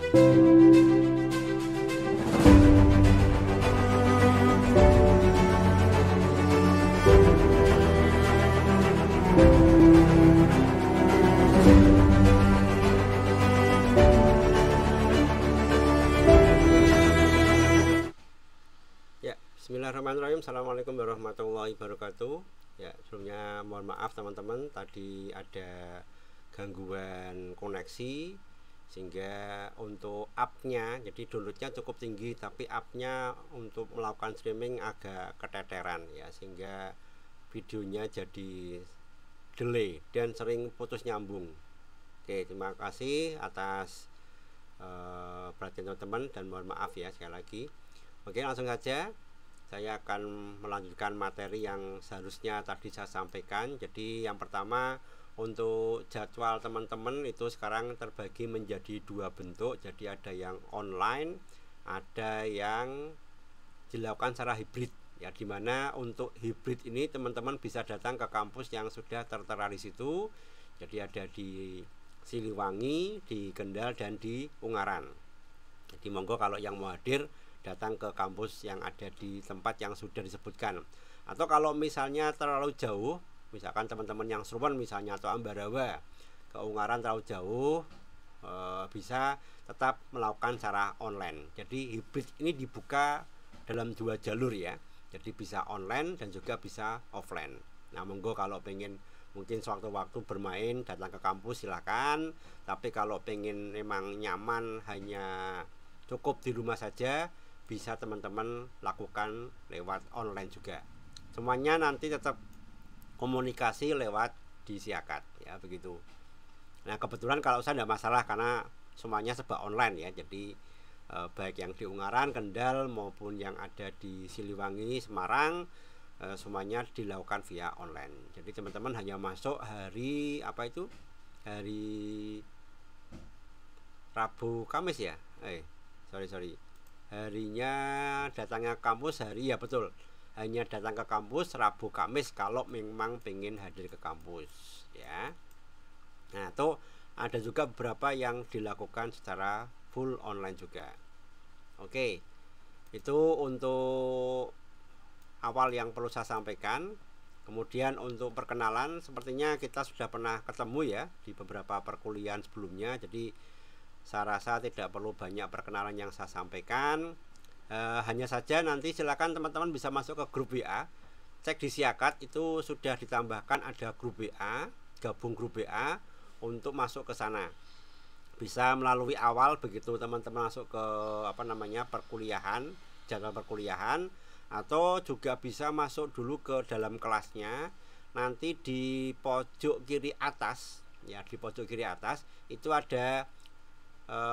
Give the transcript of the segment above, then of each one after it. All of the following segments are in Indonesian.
Bismillahirrahmanirrahim. Assalamualaikum warahmatullahi wabarakatuh. Ya, sebelumnya mohon maaf teman-teman, tadi ada gangguan koneksi sehingga untuk app-nya, jadi downloadnya cukup tinggi tapi app-nya untuk melakukan streaming agak keteteran ya, sehingga videonya jadi delay dan sering putus nyambung. Oke, terima kasih atas perhatian teman-teman dan mohon maaf ya sekali lagi. Oke, langsung saja saya akan melanjutkan materi yang seharusnya tadi saya sampaikan. Jadi yang pertama, untuk jadwal teman-teman itu sekarang terbagi menjadi dua bentuk. Jadi ada yang online, ada yang dilakukan secara hibrid ya, dimana untuk hibrid ini teman-teman bisa datang ke kampus yang sudah tertera di situ. Jadi ada di Siliwangi, di Kendal, dan di Ungaran. Jadi monggo kalau yang mau hadir datang ke kampus yang ada di tempat yang sudah disebutkan. Atau kalau misalnya terlalu jauh, misalkan teman-teman yang Serpong misalnya atau Ambarawa ke Ungaran terlalu jauh, bisa tetap melakukan secara online. Jadi hibrid ini dibuka dalam dua jalur ya. Jadi bisa online dan juga bisa offline. Nah monggo kalau pengen mungkin sewaktu-waktu bermain datang ke kampus silakan. Tapi kalau pengen memang nyaman hanya cukup di rumah saja, bisa teman-teman lakukan lewat online juga. Semuanya nanti tetap komunikasi lewat Disiakat ya, begitu. Nah kebetulan kalau saya tidak masalah karena semuanya serba online ya. Jadi baik yang di Ungaran, Kendal maupun yang ada di Siliwangi, Semarang, semuanya dilakukan via online. Jadi teman-teman hanya masuk hari apa itu? Hari Rabu Kamis ya. Sorry. Harinya datangnya kampus hari ya, betul, hanya datang ke kampus Rabu Kamis kalau memang pengen hadir ke kampus ya. Nah itu ada juga beberapa yang dilakukan secara full online juga. Oke, itu untuk awal yang perlu saya sampaikan. Kemudian untuk perkenalan, sepertinya kita sudah pernah ketemu ya di beberapa perkuliahan sebelumnya. Jadi saya rasa tidak perlu banyak perkenalan yang saya sampaikan. Hanya saja nanti silakan teman-teman bisa masuk ke grup WA. Cek Disiakat itu sudah ditambahkan ada grup WA, gabung grup WA untuk masuk ke sana. Bisa melalui awal begitu teman-teman masuk ke perkuliahan, jadwal perkuliahan, atau juga bisa masuk dulu ke dalam kelasnya. Nanti di pojok kiri atas ya, di pojok kiri atas itu ada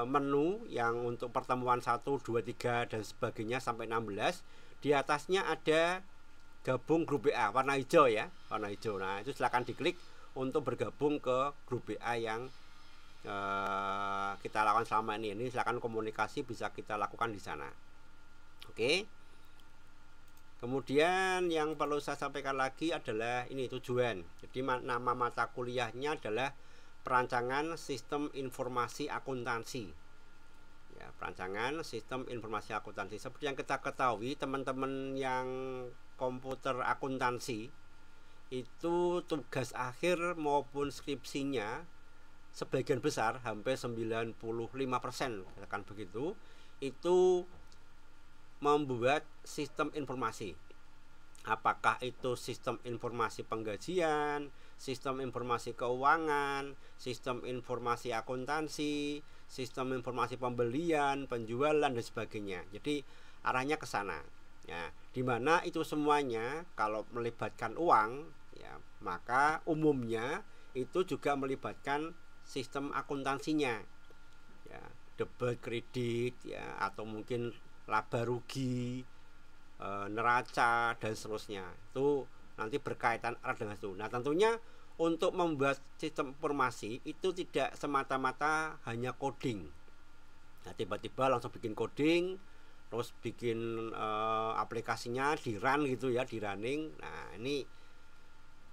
menu yang untuk pertemuan 1, 2, 3 dan sebagainya sampai 16. Di atasnya ada gabung grup WA warna hijau ya, warna hijau. Nah itu silahkan diklik untuk bergabung ke grup WA yang kita lakukan selama ini. Silahkan komunikasi bisa kita lakukan di sana. Oke. Kemudian yang perlu saya sampaikan lagi adalah ini tujuan. Jadi nama mata kuliahnya adalah Perancangan Sistem Informasi Akuntansi ya, perancangan Sistem Informasi Akuntansi. Seperti yang kita ketahui teman-teman yang komputer akuntansi itu tugas akhir maupun skripsinya sebagian besar hampir 95% katakan begitu, itu membuat sistem informasi. Apakah itu sistem informasi penggajian, sistem informasi keuangan, sistem informasi akuntansi, sistem informasi pembelian, penjualan dan sebagainya. Jadi arahnya ke sana. Ya, dimana itu semuanya kalau melibatkan uang, ya, maka umumnya itu juga melibatkan sistem akuntansinya. Ya, debit, kredit, ya, atau mungkin laba rugi, neraca dan seterusnya. Itu nanti berkaitan erat dengan itu. Nah tentunya untuk membuat sistem informasi itu tidak semata-mata hanya coding. Nah tiba-tiba langsung bikin coding, terus bikin aplikasinya di run gitu ya, di running. Nah ini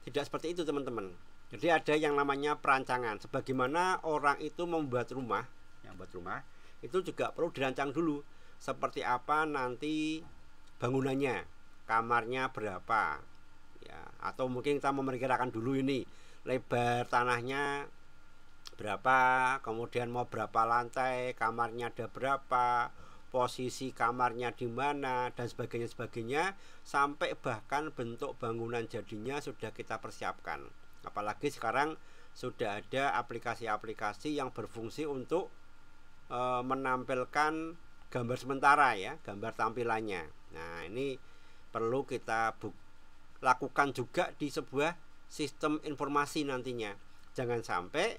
tidak seperti itu teman-teman. Jadi ada yang namanya perancangan. Sebagaimana orang itu membuat rumah, ya, buat rumah itu juga perlu dirancang dulu. Seperti apa nanti bangunannya, kamarnya berapa, ya, atau mungkin kita memperkirakan dulu ini lebar tanahnya berapa, kemudian mau berapa lantai, kamarnya ada berapa, posisi kamarnya di mana, dan sebagainya, sampai bahkan bentuk bangunan jadinya sudah kita persiapkan. Apalagi sekarang sudah ada aplikasi-aplikasi yang berfungsi untuk menampilkan gambar sementara, ya, gambar tampilannya. Nah, ini perlu kita lakukan juga di sebuah sistem informasi nantinya. Jangan sampai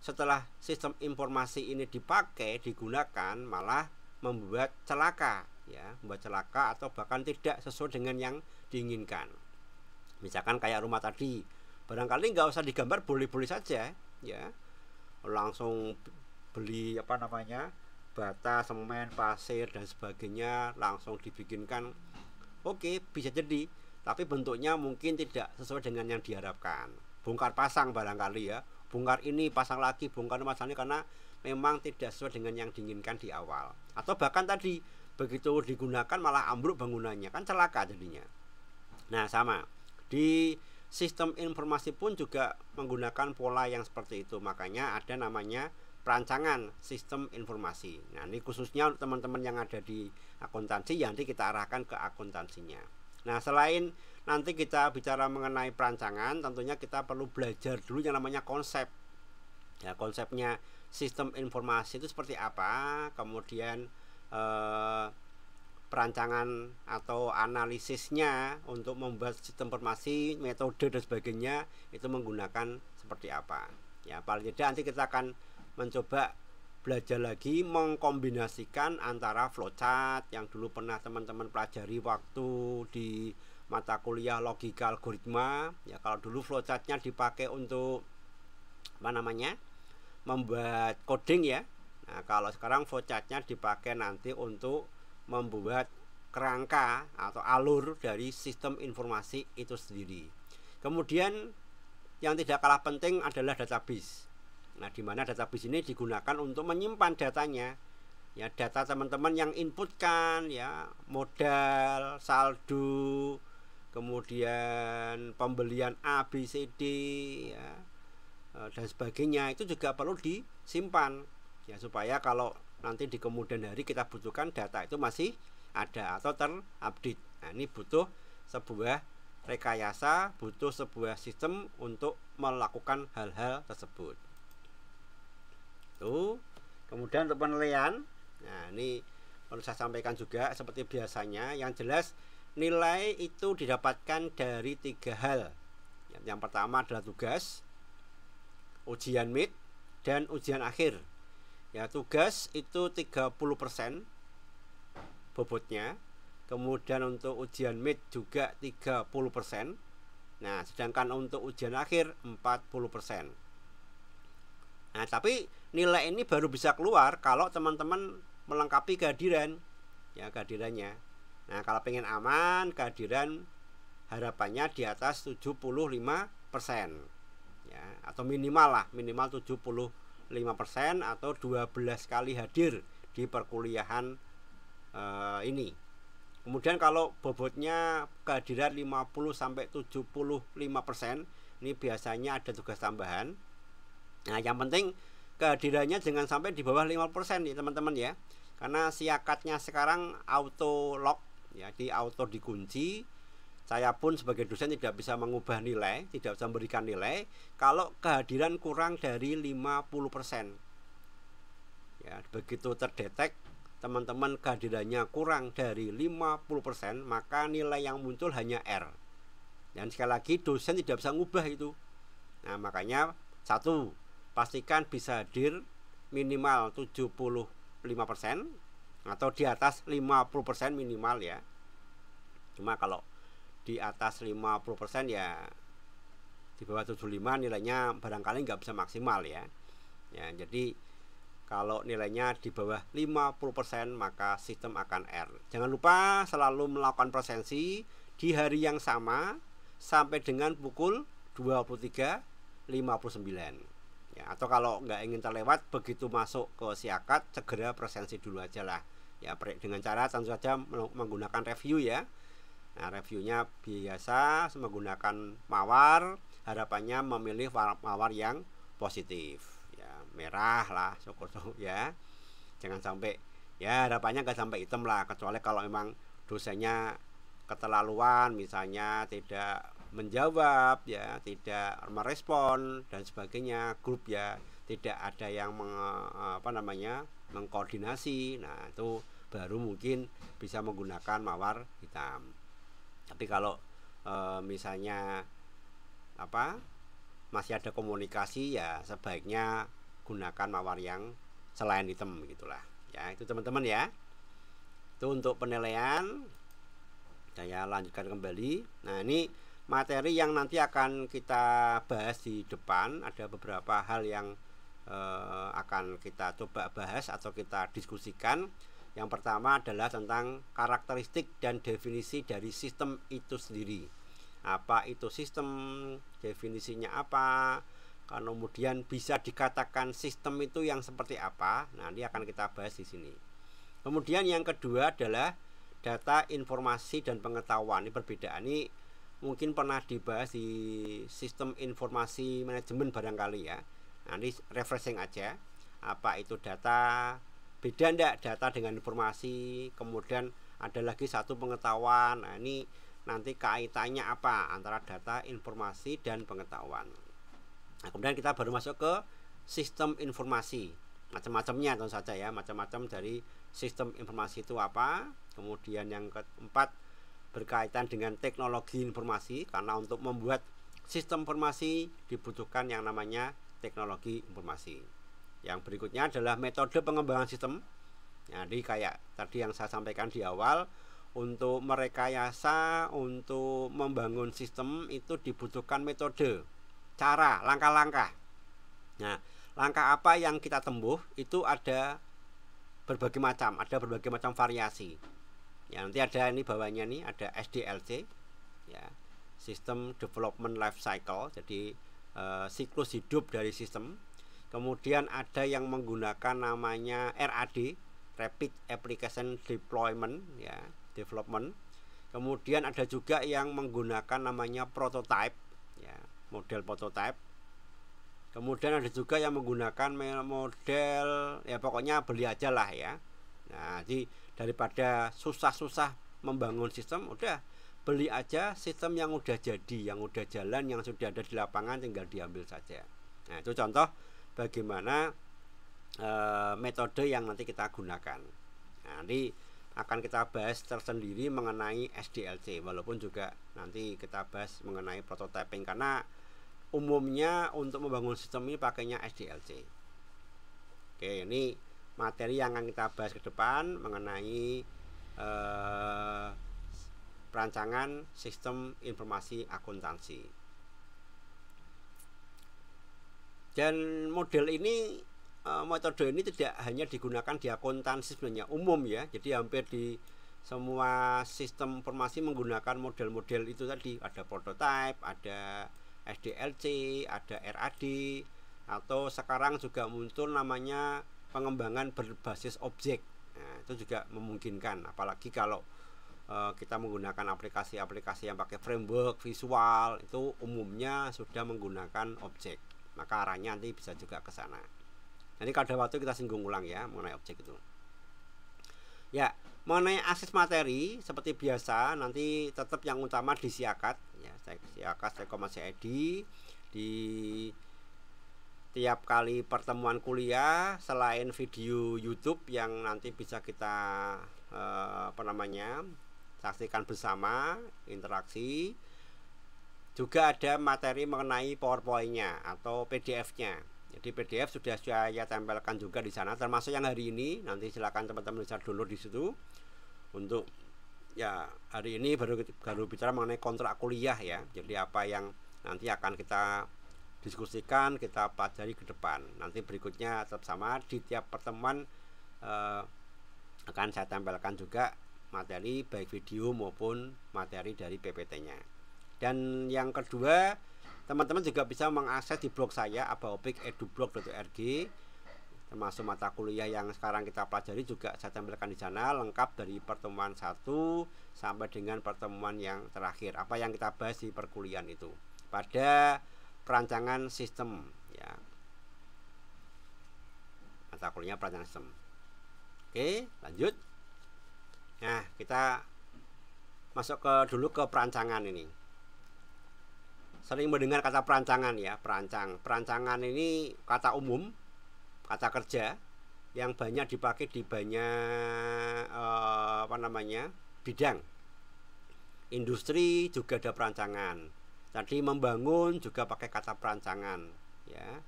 setelah sistem informasi ini dipakai, digunakan, malah membuat celaka, ya, membuat celaka atau bahkan tidak sesuai dengan yang diinginkan. Misalkan kayak rumah tadi, barangkali nggak usah digambar, boleh-boleh saja, ya, langsung beli bata, semen, pasir dan sebagainya, langsung dibikinkan. Oke, bisa jadi, tapi bentuknya mungkin tidak sesuai dengan yang diharapkan. Bongkar pasang barangkali, ya, bongkar ini pasang lagi, bongkar pasang ini, karena memang tidak sesuai dengan yang diinginkan di awal. Atau bahkan tadi begitu digunakan malah ambruk bangunannya, kan celaka jadinya. Nah, sama di sistem informasi pun juga menggunakan pola yang seperti itu. Makanya ada namanya perancangan sistem informasi. Nah, ini khususnya untuk teman-teman yang ada di akuntansi, ya, nanti kita arahkan ke akuntansinya. Nah, selain nanti kita bicara mengenai perancangan, tentunya kita perlu belajar dulu yang namanya konsep. Ya, konsepnya sistem informasi itu seperti apa, kemudian perancangan atau analisisnya untuk membuat sistem informasi, metode dan sebagainya itu menggunakan seperti apa. Ya, paling tidak nanti kita akan mencoba belajar lagi mengkombinasikan antara flowchart yang dulu pernah teman-teman pelajari waktu di mata kuliah logika algoritma. Ya, kalau dulu flowchartnya dipakai untuk membuat coding, ya. Nah, kalau sekarang flowchartnya dipakai nanti untuk membuat kerangka atau alur dari sistem informasi itu sendiri. Kemudian yang tidak kalah penting adalah database. Nah, di mana database ini digunakan untuk menyimpan datanya, ya, data teman-teman yang inputkan, ya, modal, saldo, kemudian pembelian A, B, C, D, ya, dan sebagainya, itu juga perlu disimpan, ya, supaya kalau nanti di kemudian hari kita butuhkan data itu masih ada atau terupdate. Nah, ini butuh sebuah rekayasa, butuh sebuah sistem untuk melakukan hal-hal tersebut. Kemudian untuk penilaian, nah, ini perlu saya sampaikan juga seperti biasanya. Yang jelas nilai itu didapatkan dari 3 hal. Yang pertama adalah tugas, ujian mid, dan ujian akhir. Ya, tugas itu 30% bobotnya. Kemudian untuk ujian mid juga 30%. Nah, sedangkan untuk ujian akhir 40%. Nah, tapi nilai ini baru bisa keluar kalau teman-teman melengkapi kehadiran, ya, kehadirannya. Nah, kalau pengen aman, kehadiran harapannya di atas 75%, ya, atau minimal 75% atau 12 kali hadir di perkuliahan ini. Kemudian kalau bobotnya kehadiran 50-75%, ini biasanya ada tugas tambahan. Nah, yang penting kehadirannya jangan sampai di bawah 50% ya, teman-teman, ya. Karena siakatnya sekarang auto lock, ya, di auto dikunci. Saya pun sebagai dosen tidak bisa mengubah nilai, tidak bisa memberikan nilai kalau kehadiran kurang dari 50%. Ya, begitu terdetek teman-teman kehadirannya kurang dari 50%, maka nilai yang muncul hanya R. Dan sekali lagi dosen tidak bisa mengubah itu. Nah, makanya satu, pastikan bisa hadir minimal 75% atau di atas 50% minimal, ya. Cuma kalau di atas 50% ya di bawah 75 nilainya barangkali nggak bisa maksimal, ya. Ya, jadi kalau nilainya di bawah 50% maka sistem akan R. Jangan lupa selalu melakukan presensi di hari yang sama sampai dengan pukul 23.59. ya, atau kalau nggak ingin terlewat begitu masuk ke siakat segera presensi dulu aja lah ya, dengan cara tentu saja menggunakan review ya. Nah, reviewnya biasa menggunakan mawar, harapannya memilih mawar yang positif ya, merah lah syukur ya, jangan sampai ya, harapannya nggak sampai hitam lah, kecuali kalau memang dosennya keterlaluan, misalnya tidak menjawab ya, tidak merespon dan sebagainya, grup ya tidak ada yang mengkoordinasi. Nah, itu baru mungkin bisa menggunakan mawar hitam. Tapi kalau misalnya masih ada komunikasi ya, sebaiknya gunakan mawar yang selain hitam gitulah ya. Itu teman-teman ya, itu untuk penilaian. Saya lanjutkan kembali. Nah, ini materi yang nanti akan kita bahas di depan. Ada beberapa hal yang akan kita coba bahas atau kita diskusikan. Yang pertama adalah tentang karakteristik dan definisi dari sistem itu sendiri. Apa itu sistem, definisinya apa, kemudian bisa dikatakan sistem itu yang seperti apa. Nah, ini akan kita bahas di sini. Kemudian yang kedua adalah data, informasi, dan pengetahuan. Ini perbedaan ini mungkin pernah dibahas di sistem informasi manajemen barangkali ya. Nanti refreshing aja. Apa itu data? Beda enggak data dengan informasi? Kemudian ada lagi satu pengetahuan. Nah, ini nanti kaitannya apa antara data, informasi, dan pengetahuan. Nah, kemudian kita baru masuk ke sistem informasi. Macam-macamnya tentu saja ya, macam-macam dari sistem informasi itu apa. Kemudian yang keempat berkaitan dengan teknologi informasi, karena untuk membuat sistem informasi dibutuhkan yang namanya teknologi informasi. Yang berikutnya adalah metode pengembangan sistem. Jadi kayak tadi yang saya sampaikan di awal, untuk merekayasa, untuk membangun sistem itu dibutuhkan metode, cara, langkah-langkah. Nah, langkah apa yang kita tempuh itu ada berbagai macam variasi. Ya, nanti ada ini bawahnya nih, ada SDLC ya, System Development Life Cycle, jadi siklus hidup dari sistem. Kemudian ada yang menggunakan namanya RAD, Rapid Application Deployment ya, development. Kemudian ada juga yang menggunakan namanya prototype ya, model prototype. Kemudian ada juga yang menggunakan model ya, pokoknya beli aja lah ya. Nah, jadi daripada susah-susah membangun sistem, udah beli aja sistem yang udah jadi, yang udah jalan, yang sudah ada di lapangan, tinggal diambil saja. Nah, itu contoh bagaimana metode yang nanti kita gunakan. Nah, nanti akan kita bahas tersendiri mengenai SDLC, walaupun juga nanti kita bahas mengenai prototyping, karena umumnya untuk membangun sistem ini pakainya SDLC. Oke, ini materi yang akan kita bahas ke depan mengenai perancangan sistem informasi akuntansi. Dan model ini, metode ini tidak hanya digunakan di akuntansi, sebenarnya umum ya. Jadi hampir di semua sistem informasi menggunakan model-model itu tadi. Ada prototype, ada SDLC, ada RAD, atau sekarang juga muncul namanya pengembangan berbasis objek. Nah, itu juga memungkinkan, apalagi kalau kita menggunakan aplikasi-aplikasi yang pakai framework visual, itu umumnya sudah menggunakan objek. Maka arahnya nanti bisa juga ke sana. Nanti kalau ada waktu kita singgung ulang ya mengenai objek itu. Ya, mengenai akses materi seperti biasa, nanti tetap yang utama di siakat ya, siakat.co.id. Di tiap kali pertemuan kuliah, selain video YouTube yang nanti bisa kita saksikan bersama, interaksi, juga ada materi mengenai PowerPoint-nya atau PDF-nya. Jadi PDF sudah saya tempelkan juga di sana, termasuk yang hari ini. Nanti silakan teman-teman bisa download di situ. Untuk ya hari ini baru bicara mengenai kontrak kuliah ya. Jadi apa yang nanti akan kita diskusikan, kita pelajari ke depan. Nanti berikutnya tetap sama, di tiap pertemuan akan saya tempelkan juga materi baik video maupun materi dari PPT-nya. Dan yang kedua, Teman-teman juga bisa mengakses di blog saya abaopik.edublog.org, termasuk mata kuliah yang sekarang kita pelajari juga saya tampilkan di sana, lengkap dari pertemuan 1 sampai dengan pertemuan yang terakhir. Apa yang kita bahas di perkuliahan itu pada perancangan sistem ya. Mata kuliah perancangan sistem. Oke, lanjut. Nah, kita masuk dulu ke perancangan ini. Sering mendengar kata perancangan ya, perancang. Perancangan ini kata umum, kata kerja yang banyak dipakai di banyak bidang. Industri juga ada perancangan. Tadi membangun juga pakai kata perancangan ya.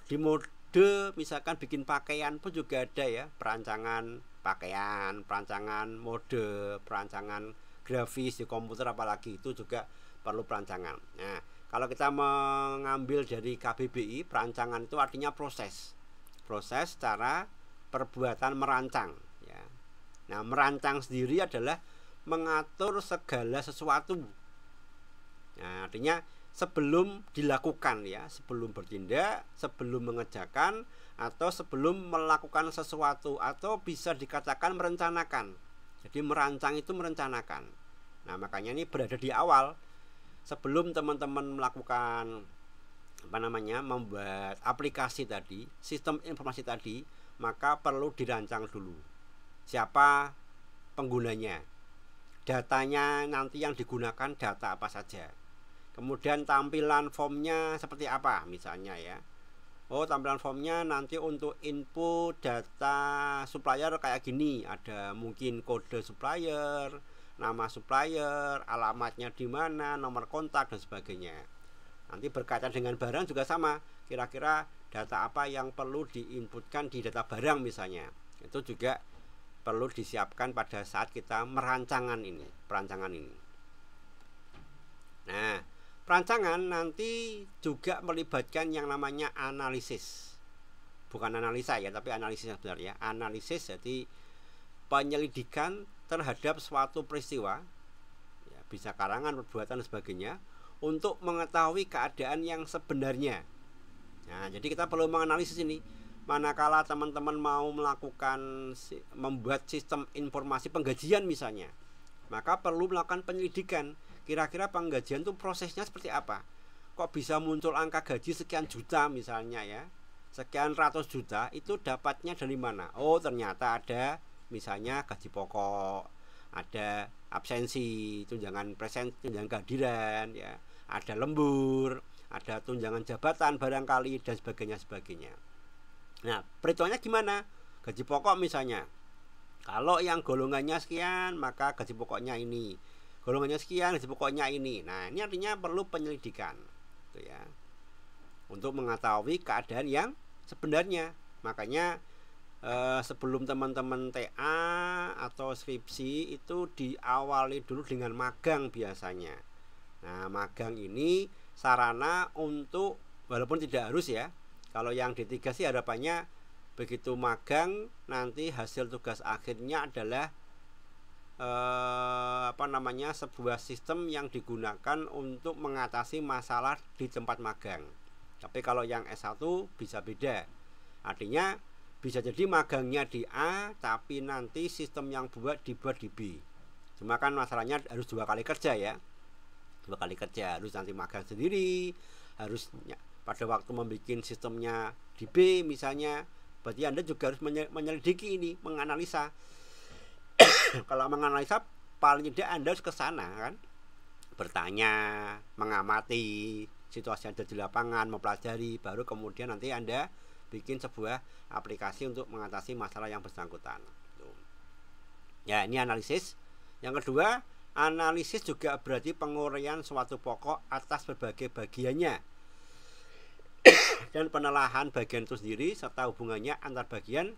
Di mode misalkan bikin pakaian pun juga ada ya, perancangan pakaian, perancangan mode, perancangan grafis di komputer, apalagi itu juga perlu perancangan. Nah, kalau kita mengambil dari KBBI, perancangan itu artinya proses cara perbuatan merancang ya. Nah, merancang sendiri adalah mengatur segala sesuatu. Nah, artinya sebelum dilakukan ya, sebelum bertindak, sebelum mengerjakan, atau sebelum melakukan sesuatu, atau bisa dikatakan merencanakan. Jadi merancang itu merencanakan. Nah, makanya ini berada di awal. Sebelum teman-teman melakukan membuat aplikasi tadi, sistem informasi tadi, maka perlu dirancang dulu. Siapa penggunanya? Datanya nanti yang digunakan data apa saja? Kemudian tampilan formnya seperti apa misalnya ya. Oh, tampilan formnya nanti untuk input data supplier kayak gini. Ada mungkin kode supplier, nama supplier, alamatnya di mana, nomor kontak dan sebagainya. Nanti berkaitan dengan barang juga sama. Kira-kira data apa yang perlu diinputkan di data barang misalnya. Itu juga perlu disiapkan pada saat kita perancangan ini. Nah, perancangan nanti juga melibatkan yang namanya analisis. Bukan analisa ya, tapi analisis sebenarnya. Analisis jadi penyelidikan terhadap suatu peristiwa ya, bisa karangan, perbuatan dan sebagainya, untuk mengetahui keadaan yang sebenarnya. Nah, jadi kita perlu menganalisis ini. Manakala teman-teman mau membuat sistem informasi penggajian misalnya, maka perlu melakukan penyelidikan. Kira-kira penggajian itu prosesnya seperti apa? Kok bisa muncul angka gaji sekian juta misalnya ya, sekian ratus juta, itu dapatnya dari mana? Oh, ternyata ada misalnya gaji pokok, ada absensi, tunjangan kehadiran ya, ada lembur, ada tunjangan jabatan barangkali dan sebagainya. Nah, perhitungannya gimana? Gaji pokok misalnya, kalau yang golongannya sekian, maka gaji pokoknya ini. Golongannya sekian, gaji pokoknya ini. Nah, ini artinya perlu penyelidikan gitu ya, untuk mengetahui keadaan yang sebenarnya. Makanya sebelum teman-teman TA atau skripsi itu diawali dulu dengan magang biasanya. Nah, magang ini sarana untuk, walaupun tidak harus ya, kalau yang D3 sih harapannya begitu magang nanti hasil tugas akhirnya adalah sebuah sistem yang digunakan untuk mengatasi masalah di tempat magang. Tapi kalau yang S1 bisa beda. Artinya bisa jadi magangnya di A tapi nanti sistem yang dibuat di B. Cuma kan masalahnya harus 2 kali kerja ya. 2 kali kerja, harus nanti magang sendiri, harus pada waktu membuat sistemnya di B misalnya. Berarti Anda juga harus menyelidiki ini, menganalisa. Kalau menganalisa paling tidak Anda harus ke sana kan, bertanya, mengamati situasi yang ada di lapangan, mempelajari, baru kemudian nanti Anda bikin sebuah aplikasi untuk mengatasi masalah yang bersangkutan. Ya, ini analisis. Yang kedua, analisis juga berarti penguraian suatu pokok atas berbagai bagiannya dan penelahan bagian itu sendiri serta hubungannya antar bagian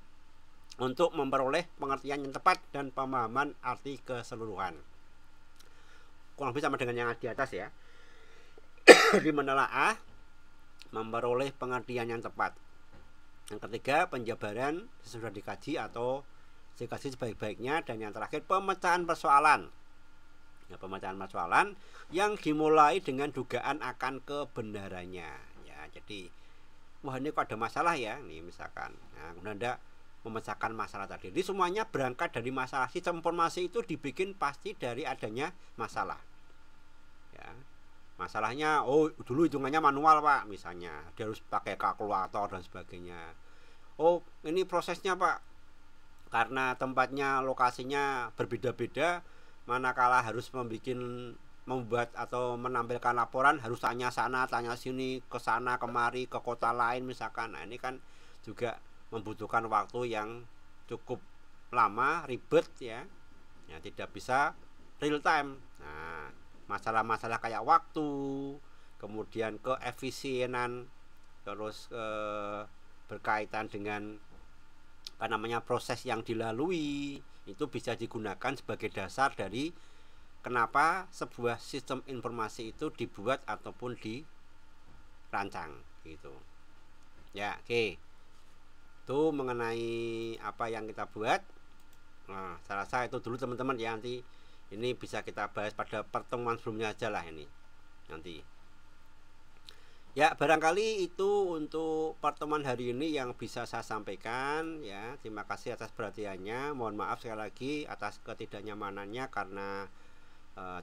untuk memperoleh pengertian yang tepat dan pemahaman arti keseluruhan. Kurang lebih sama dengan yang di atas ya. Di menelaah, memperoleh pengertian yang tepat. Yang ketiga, penjabaran sesudah dikaji atau dikaji sebaik-baiknya. Dan yang terakhir, pemecahan persoalan. Ya, pemecahan persoalan yang dimulai dengan dugaan akan kebenarannya. Ya, jadi wah ini kok ada masalah ya, nih misalkan. Nah, kemudian Anda memecahkan masalah tadi. Jadi semuanya berangkat dari masalah. Sistem informasi itu dibikin pasti dari adanya masalah. Ya. Masalahnya, oh dulu hitungannya manual Pak, misalnya. Dia harus pakai kalkulator dan sebagainya. Oh ini prosesnya Pak, karena tempatnya, lokasinya berbeda-beda, manakala harus membuat atau menampilkan laporan harus tanya sana, tanya sini, ke sana, kemari, ke kota lain misalkan. Nah ini kan juga membutuhkan waktu yang cukup lama, ribet ya. Ya tidak bisa real time. Nah, masalah-masalah kayak waktu, kemudian keefisienan, terus berkaitan dengan apa namanya proses yang dilalui, itu bisa digunakan sebagai dasar dari kenapa sebuah sistem informasi itu dibuat ataupun dirancang gitu. Ya, oke. Itu mengenai apa yang kita buat. Nah, saya rasa itu dulu teman-teman ya, nanti ini bisa kita bahas pada pertemuan sebelumnya aja lah ini nanti. Ya, barangkali itu untuk pertemuan hari ini yang bisa saya sampaikan ya. Terima kasih atas perhatiannya. Mohon maaf sekali lagi atas ketidaknyamanannya karena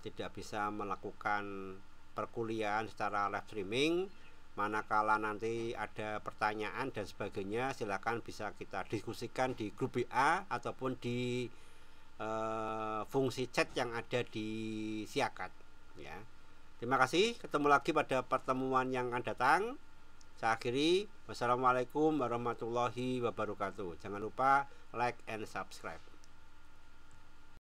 tidak bisa melakukan perkuliahan secara live streaming. Manakala nanti ada pertanyaan dan sebagainya, silakan bisa kita diskusikan di grup WA ataupun di fungsi chat yang ada di Siakat ya. Terima kasih, ketemu lagi pada pertemuan yang akan datang. Saya akhiri, wassalamualaikum warahmatullahi wabarakatuh. Jangan lupa like and subscribe.